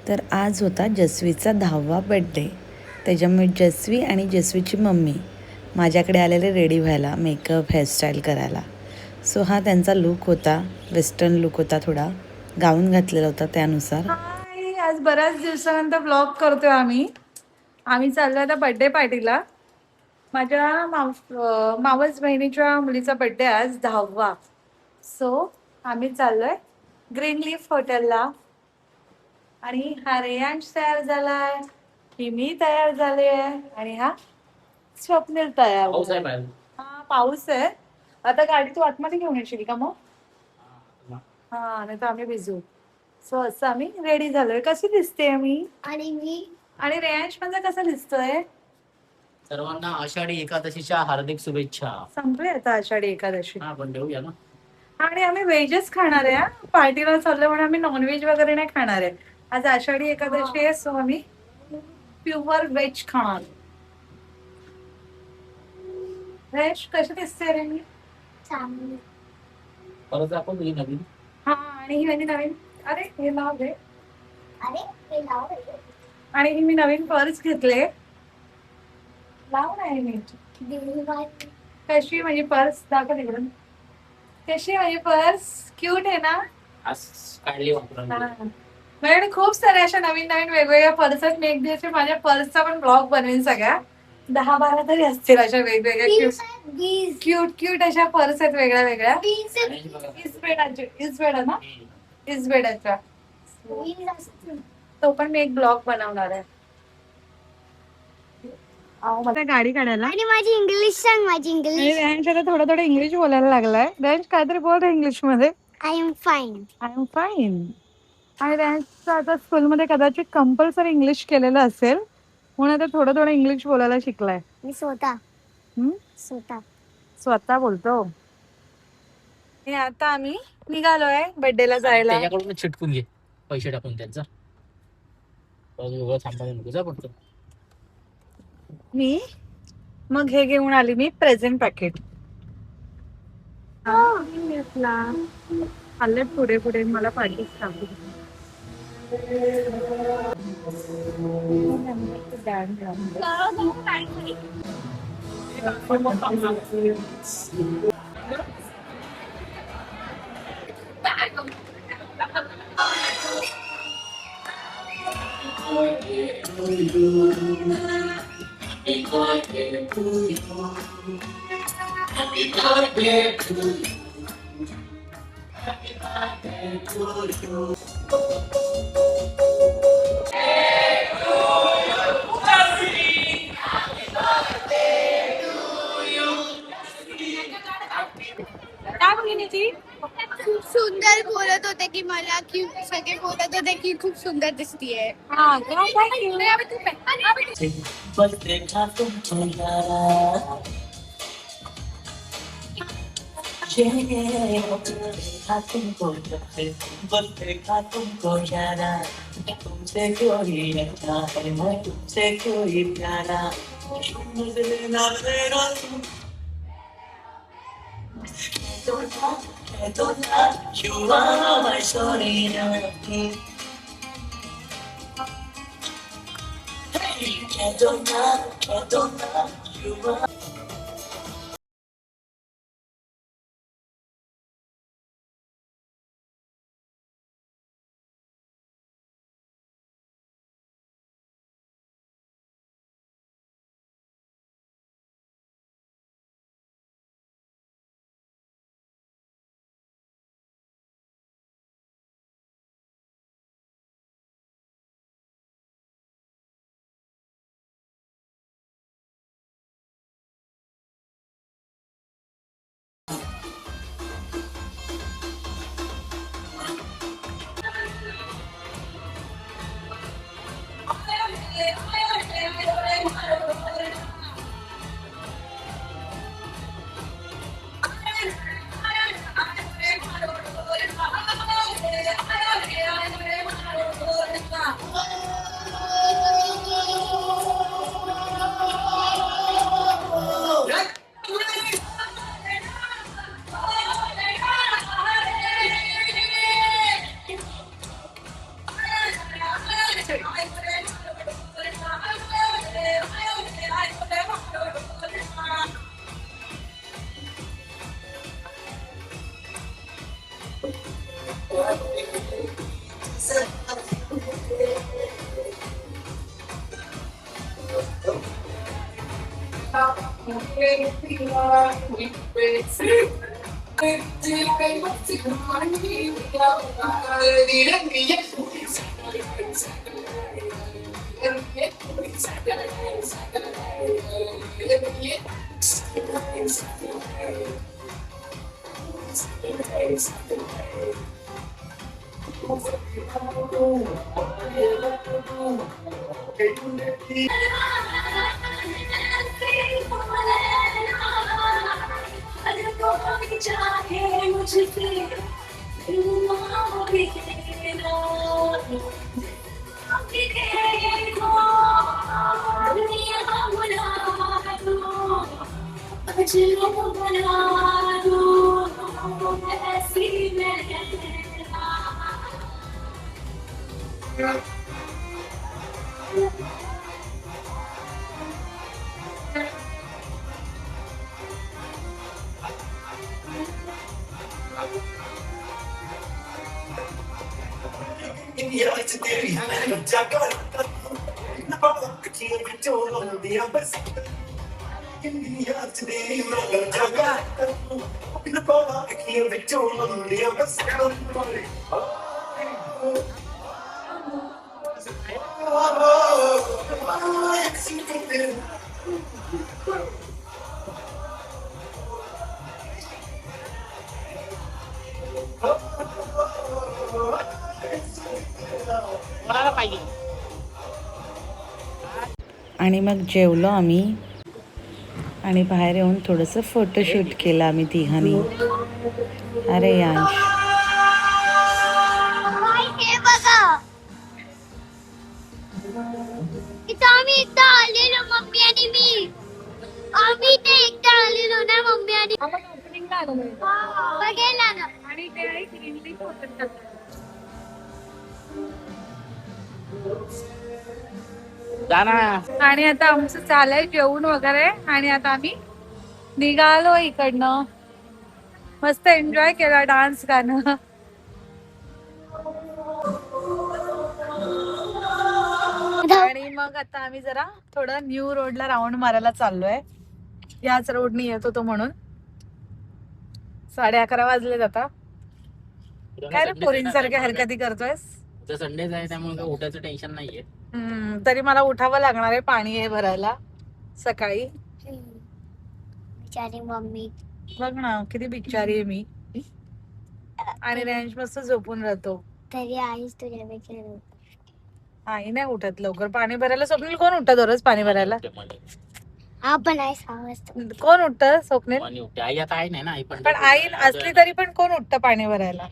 तर आज होता जस्वीचा 10वा बड्डे. त्याच्यामुळे जस्वी आणि जस्वीची मम्मी माझ्याकडे आलेले रेडी व्हायला, मेकअप, हेअरस्टाईल करायला. सो हा त्यांचा लूक होता, वेस्टर्न लूक होता, थोडा गाऊन घातलेला होता त्यानुसार. हाय, आज बऱ्याच दिवसानंतर ब्लॉग करतोय आम्ही चाललो आता बर्थडे पार्टीला. माझ्या मावस बहिणीच्या मुलीचा बर्थडे आज 10वा. सो आम्ही चाललोय ग्रीन लीफ हॉटेलला. आणि हा रेयांश तयार झालाय, ही मी तयार झाले आणि हा स्वप्नील तयार झालाय. हा पाऊस आहे. आता गाडी तू आतमध्ये घेऊन येशील का मग? हा, नाही तर आम्ही भिजू. सो असं आम्ही रेडी झालोय. कशी दिसते मी? आणि रेयांश म्हणजे कसा दिसतोय? सर्वांना आषाढी एकादशीच्या हार्दिक शुभेच्छा. संपले आता आषाढी एकादशी. आपण देऊया ना. आणि आम्ही व्हेजच खाणार आहे. पार्टीला चाललो म्हणून आम्ही नॉनव्हेज वगैरे नाही खाणार आहे. आज आषाढी एकादशी आहे, सो आम्ही प्युअर व्हेज खाणार. व्हेज कशी दिसते रे मी? परत आपण ही नवीन. हा, आणि ही माझी नवीन, अरे हे लाव रे. आणि ही मी नवीन पर्स घेतले. लाव नाही मी. कशी माझी पर्स दाखव इकडून. कशी माझी पर्स? क्यूट आहे ना? आज काढली वापरून. माझ्याकडे खूप साऱ्या अशा नवीन नवीन वेगवेगळ्या पर्स आहेत. मी एक दिवस माझ्या पर्सचा पण ब्लॉग बनवेन. सगळ्या 10-12 तरी असतील अशा वेगवेगळ्या क्यूट क्यूट अशा पर्स आहेत वेगळ्या वेगळ्या. इजबेडा ना, इजबेडाच्या. तो पण मी एक ब्लॉग बनवणार आहे. मला गाडी काढायला. आणि माझी इंग्लिश सांग. माझी इंग्लिश आता थोडं इंग्लिश बोलायला लागलाय. रेंज काहीतरी बोल इंग्लिश मध्ये. I am fine. आणि रेंजचं आता स्कूलमध्ये कदाचित कंपल्सरी इंग्लिश केलेलं असेल, म्हणून आता थोडं इंग्लिश बोलायला शिकलाय. मी स्वतः हम्म? स्वतः बोलतो. आणि आता आम्ही निघालोय बर्थडेला जायला. त्याच्याकडून चिटकून घे, पैसे टाकून त्यांचा. थांबायला नको जा पडतो. मी मग हे घेऊन आली मी प्रेझेंट पॅकेट. आले पुढे पुढे मला पाठीच टाकू. खूप सुंदर बोलत होते की मला सगळे बोलत होते की खूप सुंदर दिसतीये. बस देखा तुमको यारा, बस देखा तुमको यारा, तुमसे कोई अच्छा है, मैं तुमसे कोई प्यारा. मुझे ना तेरा you are my soul. Can't you are आणि मग जेवलो आम्ही आणि बाहेर येऊन थोडंसं फोटोशूट केलं आम्ही तिघांनी. अरे यांश, हे बघा इथं आम्ही एकदा आलेलो मम्मी आणि मी. आम्ही ते एकदा आलेलो ना मम्मी आणि आपण ओपनिंगला आलो बघायला ना. आणि ते आहे ग्रीन लीफ होतं. आणि आता आमचं चाललंय जेवण वगैरे आणि आता आम्ही निघालो इकडनं. मस्त एन्जॉय केला, डान्स गाणं. आणि मग आता आम्ही जरा थोडं न्यू रोडला राऊंड मारायला चाललोय. याच रोडनी येत होतो म्हणून. 11:30 वाजले आता. काय रे पोरींसारख्या हरकती करतोयस? संडेच आहे त्यामुळे काही उठायचं टेन्शन नाहीये. तरी मला उठावं लागणार आहे पाणी आहे भरायला सकाळी. बिचारी मम्मी. बघ ना किती बिचारी आहे मी. आणि रेंज मस्त झोपून राहतो. तरी आईच तुझ्यापेक्षा. आई नाही उठत लवकर पाणी भरायला. स्वप्नील कोण उठत दररोज पाणी भरायला? आपण आई 6 वाजता. कोण उठत स्वप्नील? आणि उठते. आई आता आहे नाही ना, आई पण आई असली तरी पण कोण उठतं पाणी भरायला?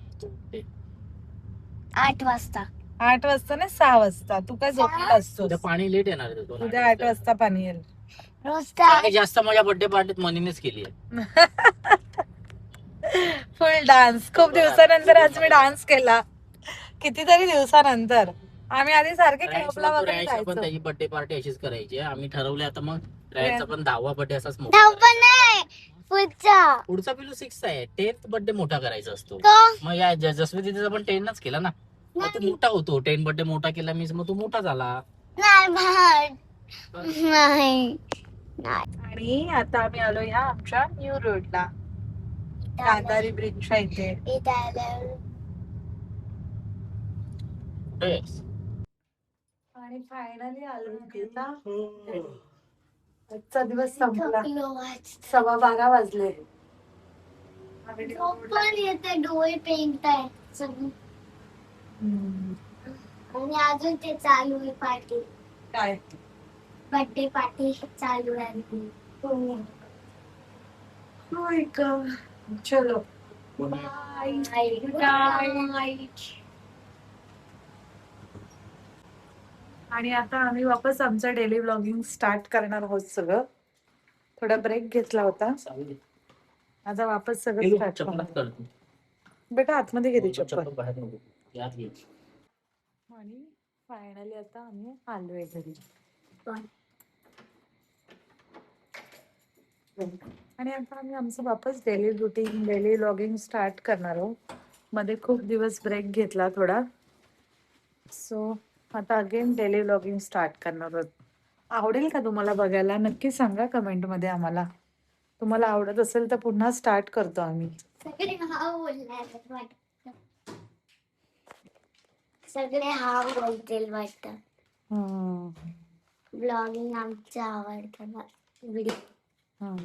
8 वाजता. 8 वाजता ना 6 वाजता. तू काय झोपलेला असतो? उद्या पाणी लेट येणार आहे. उद्या 8 वाजता पाणी येईल. रोज जास्त माझ्या बर्थडे पार्टीत मनीनेच केली आहे. फुल डान्स. खूप दिवसानंतर आज मी डान्स केला. कितीतरी दिवसानंतर. आम्ही आधी सारखे क्लबला वगैरे पण जायचो. त्याची बर्थडे पार्टी अशीच करायची. आम्ही ठरवले आता मग रायचा पण 10वा बर्थडे असाच मोठा. धावपळ नाही पुढचा. पुढचा पिलू 6 आहे. 10th बर्थडे मोठा करायचा असतो. का? मग या जसवी तिचा पण 10च केला ना. मग तो मोठा होतो. 10 बर्थडे मोठा केला मी, मग तो मोठा झाला. नाही भाड. नाही. आणि आता आम्ही आलो ह्या आमच्या न्यू रोडला, कांदारी ब्रिजच्या इथे. इथं आल्यावर कुठे आहेस? आणि फायनली आलो आता. आजचा दिवस संपला. 12:15 वाजले. झोप पण येते, डोळे पेंगतायत सगळं. आणि अजून ते चालू आहे पार्टी. काय बर्थडे पार्टी चालू आहे. होय का? चलो बाय. आणि आता आम्ही वापस आमचं डेली व्लॉगिंग स्टार्ट करणार आहोत. सगळं थोडा ब्रेक घेतला होता, आता वापस सगळं स्टार्ट करणार. बेटा आतमध्ये घेते चप्पल. बाहेर नको, यात घे. आणि फायनली आता आम्ही आलोय घरी. आणि आता आम्ही आमचं वापस daily routine, daily vlogging start करणार आहोत. मध्ये खूप दिवस ब्रेक घेतला थोडा, सो आता अगेन डेली व्लॉगिंग स्टार्ट करणार आहोत. आवडेल का तुम्हाला बघायला? नक्की सांगा कमेंटमध्ये आम्हाला. तुम्हाला आवडत असेल तर पुन्हा स्टार्ट करतो आम्ही. सगळे हा बोलणार वाटत. सगळे हा बोलतील वाटत. हं, ब्लॉगिंग आमचं आवडतं व्हिडिओ. हं.